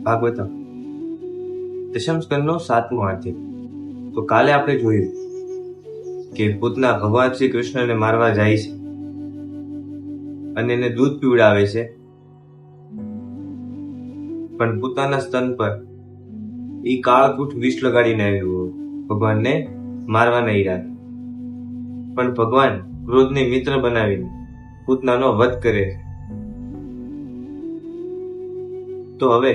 ભાગવતમ દશમ સ્કંદનો 7મો અધ્યાય. તો કાલે આપણે જોયું કે પૂતના ભગવાન શ્રી કૃષ્ણને મારવા જાય છે અને એને દૂધ પીવડાવે છે, પણ પોતાના સ્તન પર એ કાળકૂટ વિષ લગાડીને આવ્યું ભગવાનને મારવાના ઈરાદે. પણ ભગવાન ક્રોધને મિત્ર બનાવીને પૂતનાનો વધ કરે છે. તો હવે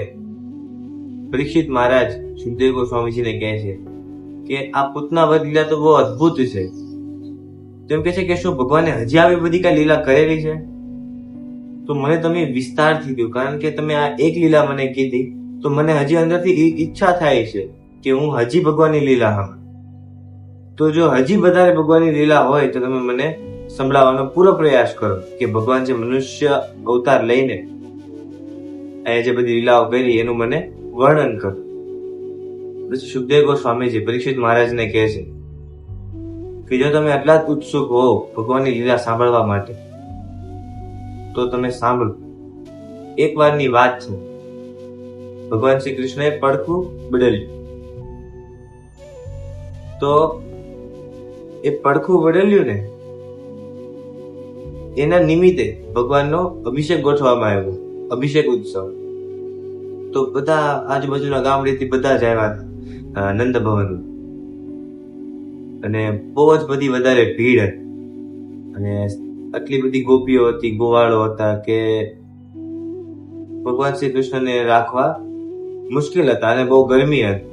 પરીક્ષિત મહારાજ સુખદેવ ગોસ્વામીજીને કહે છે કે આ પૂતના વધ લીલા તો બહુ અદભુત છે. તો એમ કહે છે કે શું ભગવાને હજી આવી બધી કઈ લીલા કરેલી છે? તો મને તમે વિસ્તારથી કહ્યું, કારણ કે તમે આ એક લીલા મને કીધી તો મને હજી અંદરથી ઈચ્છા થાય છે કે હું હજી ભગવાનની લીલા સાંભળું. તો જો હજી વધારે ભગવાનની લીલા હોય તો તમે મને સંભળાવવાનો પૂરો પ્રયાસ કરો કે ભગવાન જે મનુષ્ય અવતાર લઈને એ જે બધી લીલાઓ કરી એનું મને વર્ણન કરો. પછી સુખદેવ ગોસ્વામીજી પરીક્ષિત મહારાજને કહે છે કે જો તમે આટલા જ ઉત્સુક હો ભગવાનની લીલા સાંભળવા માટે તો તમે સાંભળો. એક વારની વાત છે, ભગવાન શ્રી કૃષ્ણએ પડખું બદલ્યું. તો એ પડખું બદલ્યું ને એના નિમિત્તે ભગવાનનો અભિષેક ગોઠવવામાં આવ્યો, અભિષેક ઉત્સવ. તો બધા આજુબાજુના ગામડેથી બધા જ આવ્યા હતા નંદ ભવન, અને બહુ જ બધી વધારે ભીડ હતી અને આટલી બધી ગોપીઓ હતી, ગોવાળો હતા કે ભગવાન શ્રી કૃષ્ણને રાખવા મુશ્કેલ હતા અને બહુ ગરમી હતી.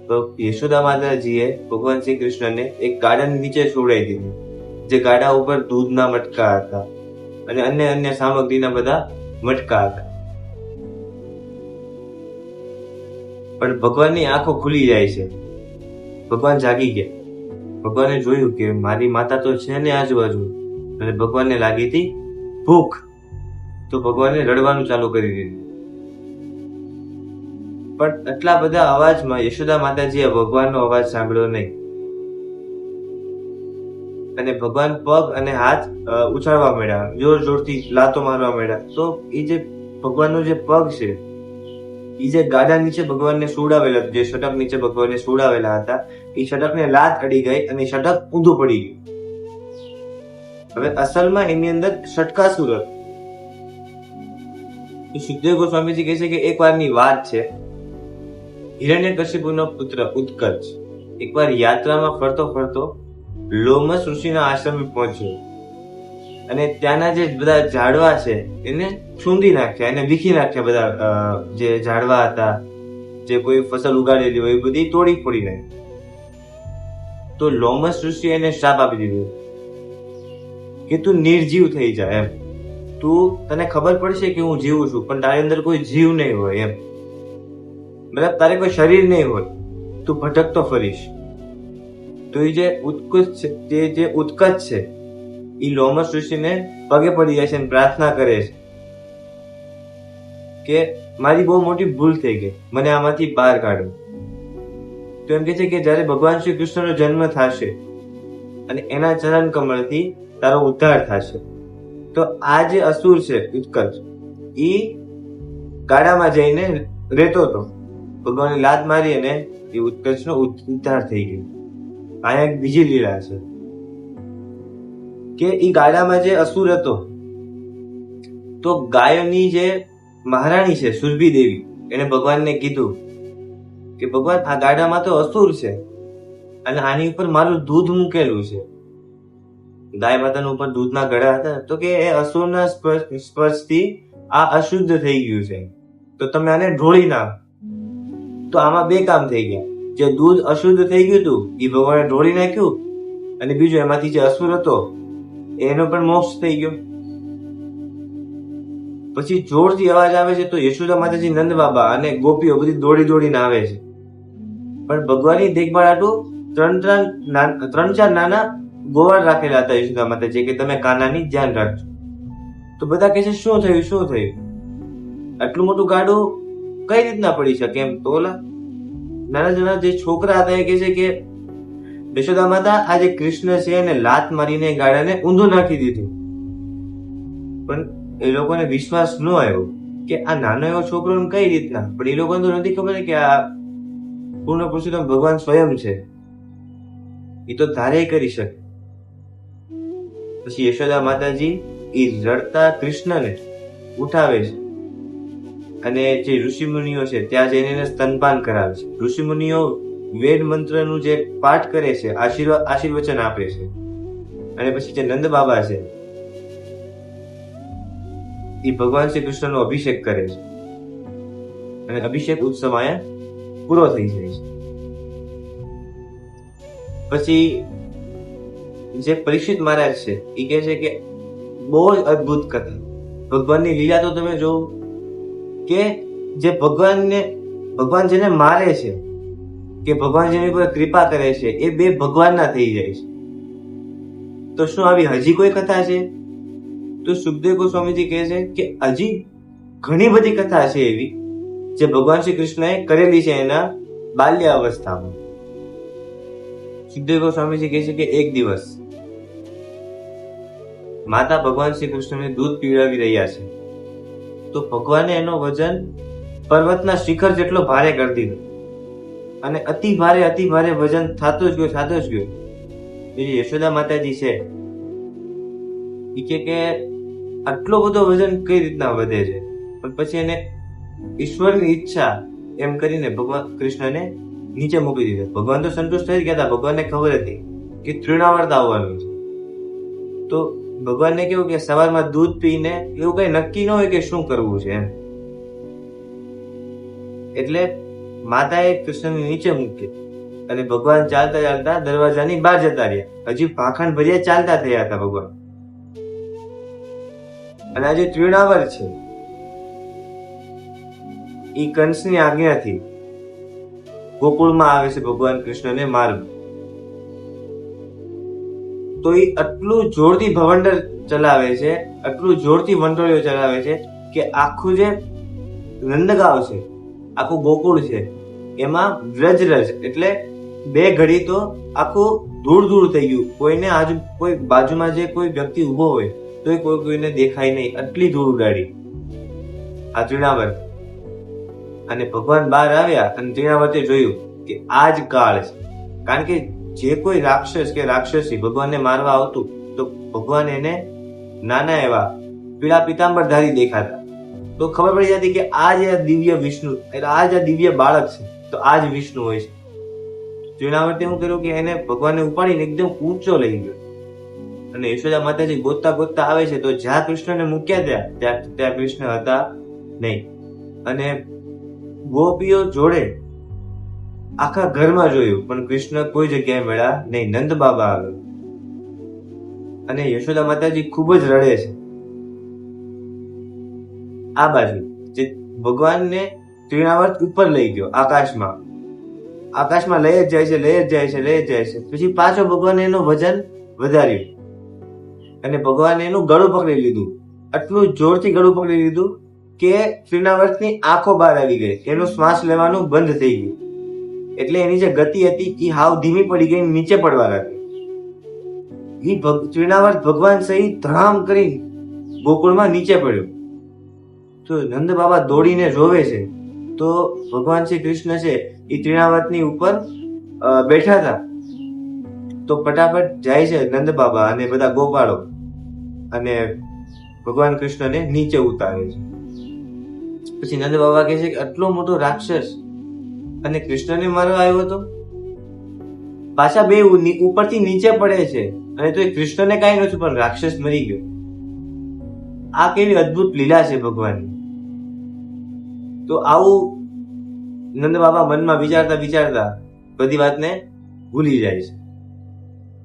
તો યશોદા માતાજીએ ભગવાન શ્રી કૃષ્ણને એક ગાડા નીચે છોડાઈ દીધું, જે ગાડા ઉપર દૂધના મટકા હતા અને અન્ય સામગ્રીના બધા મટકા હતા. પણ ભગવાનની આંખો ખુલી જાય છે, ભગવાન જાગી ગયા. ભગવાને જોયું કે મારી માતા તો છે ને આજુબાજુ, અને ભગવાનને લાગી હતી ભૂખ. તો ભગવાને રડવાનું ચાલુ કરી દીધું. પણ આટલા બધા અવાજમાં યશોદા માતાજીએ ભગવાનનો અવાજ સાંભળ્યો નહીં અને ભગવાન પગ અને હાથ ઉછાળવા માંડ્યા, જોર જોરથી લાતો મારવા માંડ્યા. તો એ જે ભગવાનનો જે પગ છે, એ જે ગાડા નીચે ભગવાનને સુવડાવેલા, જે શટક નીચે ભગવાનને સુવડાવેલા હતા, એ શટકને લાત અડી ગઈ અને શટક ઊંધું પડી ગયું. હવે અસલમાં એની અંદર શટકાસુર હતું. સુખદેવ ગોસ્વામીજી કહે છે કે એક વારની વાત છે, હિરણ્યકશિપુનો પુત્ર ઉત્કર્ષ એકવાર યાત્રામાં ફરતો ફરતો લોમસ ઋષિના આશ્રમે પહોંચ્યો અને ત્યાંના જે બધા ઝાડવા છે એને સૂંધી નાખ્યા, એને વીખી નાખ્યા. બધા જે ઝાડવા હતા, જે કોઈ ફસલ ઉગાડેલી હોય એ બધી તોડી ફોડી નાખી. તો લોમસ ઋષિ એને શ્રાપ આપી દીધો કે તું નિર્જીવ થઈ જા, એમ તને ખબર પડશે કે હું જીવું છું પણ તારી અંદર કોઈ જીવ નહીં હોય, એમ મતલબ તારે કોઈ શરીર નહીં હોય, તું ભટકતો ફરીશ. તો એ જે ઉત્કચ છે એ લોમસ ઋષિને પગે પડી જાય છે અને પ્રાર્થના કરે છે કે મારી બહુ મોટી ભૂલ થઈ ગઈ, મને આમાંથી બહાર કાઢો. તો એમ કે છે કે જયારે ભગવાન શ્રી કૃષ્ણનો જન્મ થશે અને એના ચરણ કમળથી તારો ઉદ્ધાર થશે. તો આ જે અસુર છે ઉત્કર્ષ, એ ગાડામાં જઈને રહેતો હતો. ભગવાને લાત મારી અને એ ઉત્કર્ષનો ઉદ્ધાર થઈ ગયો. આ એક બીજી લીલા છે કે એ ગાડામાં જે અસુર હતો, તો ગાયોની જે મહારાણી છે સુરભી દેવી, એને ભગવાનને કીધું કે ભગવાન આ ગાડામાં તો અસુર છે અને આની ઉપર મારું દૂધ મૂકેલું છે. ગાય માતાના ઉપર દૂધના ગળા હતા, તો કે એ અસુરના સ્પર્શથી આ અશુદ્ધ થઈ ગયું છે, તો તમે આને ઢોળી નાખો. તો આમાં બે કામ થઈ ગયા, જે દૂધ અશુદ્ધ થઈ ગયું હતું એ ભગવાને ઢોળી નાખ્યું, અને બીજું એમાંથી જે અસુર હતો એનો પણ મોક્ષ થઈ ગયો. પછી જોરથી અવાજ આવે છે તો યશોદા માતાજી, નંદ બાબા અને ગોપીઓ બધી દોડી દોડીને આવે છે. પણ ભગવાનની દેખભાળ આટલું ત્રણ ચાર નાના ગોવાળ રાખેલા હતા યશોદા માતાજી કે તમે કાનાની ધ્યાન રાખજો. તો બધા કહે છે શું થયું, આટલું મોટું ગાડું કઈ રીતના પડી શકે? એમ તો ઓલા નાના જે છોકરા હતા એ કહે છે કે યશોદા માતા આ જે કૃષ્ણ છે એને લાત મારીને ગાડાને ઊંધું નાખી દીધું. પણ એ લોકોને વિશ્વાસ ન આવ્યો કે આ નાનો એવો છોકરો કઈ રીતના, પણ એ લોકોને તો નથી ખબર કે આ પૂર્ણ પુરુષોત્તમ ભગવાન સ્વયં છે, એ તો ધારે કરી શકે. પછી યશોદા માતાજી એ રડતા કૃષ્ણને ઉઠાવે છે અને જે ઋષિ મુનિઓ છે ત્યાં જઈને એને સ્તનપાન કરાવે છે. ઋષિ મુનિઓ વેદ મંત્રનું જે પાઠ કરે છે, આશીર્વચન આપે છે. અને પછી જે નંદ બાબા છે એ ભગવાન શ્રી કૃષ્ણનો અભિષેક કરે છે અને અભિષેક ઉત્સવ અહીંયા પૂરો થઈ જાય છે. પછી જે પરીક્ષિત મહારાજ છે એ કહે છે કે બહુ જ અદભુત કથા, ભગવાનની લીલા તો તમે જોવો કે જે ભગવાન જેને મારે છે કે ભગવાન જેની પર કૃપા કરે છે એ બે ભગવાનના થઈ જાય છે. તો શું આવી હજી કોઈ કથા છે? તો સુખદેવ ગોસ્વામીજી કહે છે કે હજી ઘણી બધી કથા છે એવી જે ભગવાન શ્રી કૃષ્ણએ કરેલી છે એના બાલ્ય અવસ્થામાં. સુખદેવ ગોસ્વામીજી કહે છે કે એક દિવસ માતા ભગવાન શ્રી કૃષ્ણને દૂધ પીવડાવી રહ્યા છે, તો ભગવાને એનો વજન પર્વતના શિખર જેટલો ભારે કરી દીધો અને અતિ ભારે વજન થતો જ ગયો. એ યશોદા માતાજી છે એ કે આટલો બધો વજન કઈ રીતના વધે છે? પણ પછી એને ઈશ્વરની ઈચ્છા એમ કરીને ભગવાન કૃષ્ણને નીચે મૂકી દીધા. ભગવાન તો સંતુષ્ટ થઈ ગયા હતા, ભગવાનને ખબર હતી કે તૃણાવર્ત આવવાનું છે. તો ભગવાનને કેવું કે સવારમાં દૂધ પીને એવું કઈ નક્કી ન હોય કે શું કરવું છે એમ, એટલે માતાએ કૃષ્ણને નીચે મૂકી અને ભગવાન ચાલતા દરવાજાની બહાર જતા રહ્યા. હજી ભાખંડ ભર્યા ચાલતા થયા હતા ભગવાન. અને આજે તૃણાવર છે એ કંસની આજ્ઞાથી ગોકુળમાં આવે છે ભગવાન કૃષ્ણને મારવા. તો એ આટલું જોરથી ભવંડર ચલાવે છે, આટલું જોરથી વંટોળીઓ ચલાવે છે કે આખું જે નંદગાંવ છે, આખું ગોકુળ છે એમાં વ્રજરજ એટલે બે ઘડી તો આખું દૂર થઈ ગયું. કોઈને કોઈ બાજુમાં જે કોઈ વ્યક્તિ ઉભો હોય તો કોઈને દેખાય નહીં, આટલી ધૂળ ઉડાડી આ તૃણાવર. અને ભગવાન બહાર આવ્યા અને તૃણાવર્તે જોયું કે આ જ કાળ છે. કારણ કે જે કોઈ રાક્ષસ કે રાક્ષસી ભગવાનને મારવા આવતું તો ભગવાન એને નાના એવા પીળા પીતાંબરધારી દેખાતા, તો ખબર પડી જતી કે આ જે દિવ્ય વિષ્ણુ એટલે આ જે દિવ્ય બાળક છે તો આ જ વિષ્ણુ હોય છે. તૃણાવર્તે શું કર્યું કે એને ભગવાનને ઉપાડીને એકદમ ઊંચો લઈ ગયો અને યશોદા માતાજી ગોતતા આવે છે તો જ્યાં કૃષ્ણને મૂક્યા ત્યાં કૃષ્ણ હતા નહીં. અને ગોપીઓ જોડે આખા ઘરમાં જોયું પણ કૃષ્ણ કોઈ જગ્યાએ મળ્યા નહીં. નંદ બાબા આવ્યો અને યશોદા માતાજી ખૂબ જ રડે છે. આ બાજુ જે ભગવાનને તૃણાવર્ત ઉપર લઈ ગયો આકાશમાં લઈ જ જાય છે. પછી પાછો ભગવાને એનું વજન વધાર્યું અને ભગવાને એનું ગળું પકડી લીધું, આટલું જોરથી ગળું પકડી લીધું કે તૃણાવર્તની આંખો બહાર આવી ગઈ, એનું શ્વાસ લેવાનું બંધ થઈ ગયું. એટલે એની જે ગતિ હતી એ હાવ ધીમી પડી ગઈ, નીચે પડવા લાગી. એ તૃણાવર્ત ભગવાન સહિત ધડામ કરી ગોકુળમાં નીચે પડ્યો. તો નંદ બાબા દોડીને જોવે છે તો ભગવાન શ્રી કૃષ્ણ છે એ તૃણાવર્તની ઉપર બેઠા હતા. તો ફટાફટ જાય છે નંદ બાબા અને બધા ગોપાળો અને ભગવાન કૃષ્ણને નીચે ઉતારે છે. પછી નંદ બાબા કહે છે કે આટલો મોટો રાક્ષસ અને કૃષ્ણને મારવા આવ્યો હતો, પાછા બે ઉપરથી નીચે પડે છે અને તો એ કૃષ્ણને કઈ નતું પણ રાક્ષસ મરી ગયો. આ કેવી અદ્ભુત લીલા છે ભગવાનની. તો આવું નંદ બાબા મનમાં વિચારતા બધી વાતને ભૂલી જાય છે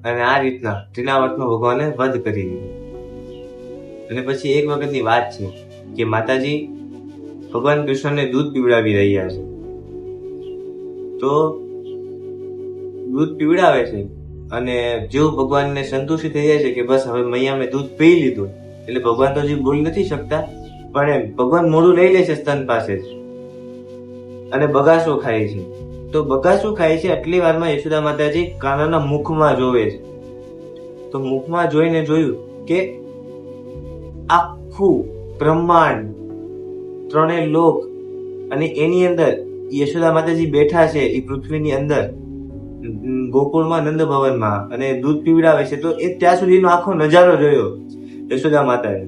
અને આ રીતના તૃણાવર્તનો ભગવાને વધ કરી દીધો. અને પછી એક વખતની વાત છે કે માતાજી ભગવાન કૃષ્ણને દૂધ પીવડાવી રહ્યા છે. તો દૂધ પીવડાવે છે અને જેવું ભગવાનને સંતુષ્ટિ થઈ જાય છે કે બસ હવે મૈયા મેં દૂધ પી લીધું, એટલે ભગવાન તો હજી બોલી નથી શકતા પણ ભગવાન મોઢું લઈ લે છે સ્તન પાસે જ અને બગાસો ખાય છે. તો બગાસું ખાય છે આટલી વારમાં યશોદા માતાજી કાનાના મુખમાં જોવે છે. તો મુખમાં જોઈને જોયું કે આખું બ્રહ્માંડ ત્રણેય લોક અને એની અંદર યશોદા માતાજી બેઠા છે એ પૃથ્વીની અંદર ગોકુળમાં નંદ ભવનમાં અને દૂધ પીવડાવે છે. તો એ ત્યાં સુધીનો આખો નજારો જોયો યશોદા માતાએ,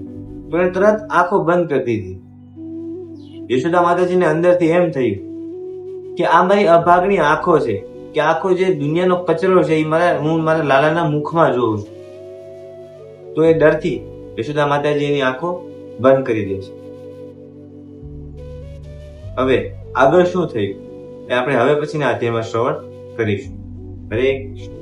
પણ તરત આંખો બંધ કરી દીધી. યશોદા માતાજીને અંદરથી એમ થયું કે આ મારી અભાગની આંખો છે, કે આખો જે દુનિયાનો કચરો છે એ હું મારા લાલાના મુખમાં જોઉં છું. તો એ ડરથી યશોદા માતાજી એની આંખો બંધ કરી દે છે. હવે આગળ શું થયું એ આપણે હવે પછીના અધ્યાયમાં શ્રવણ કરીશું. હરે કૃષ્ણ.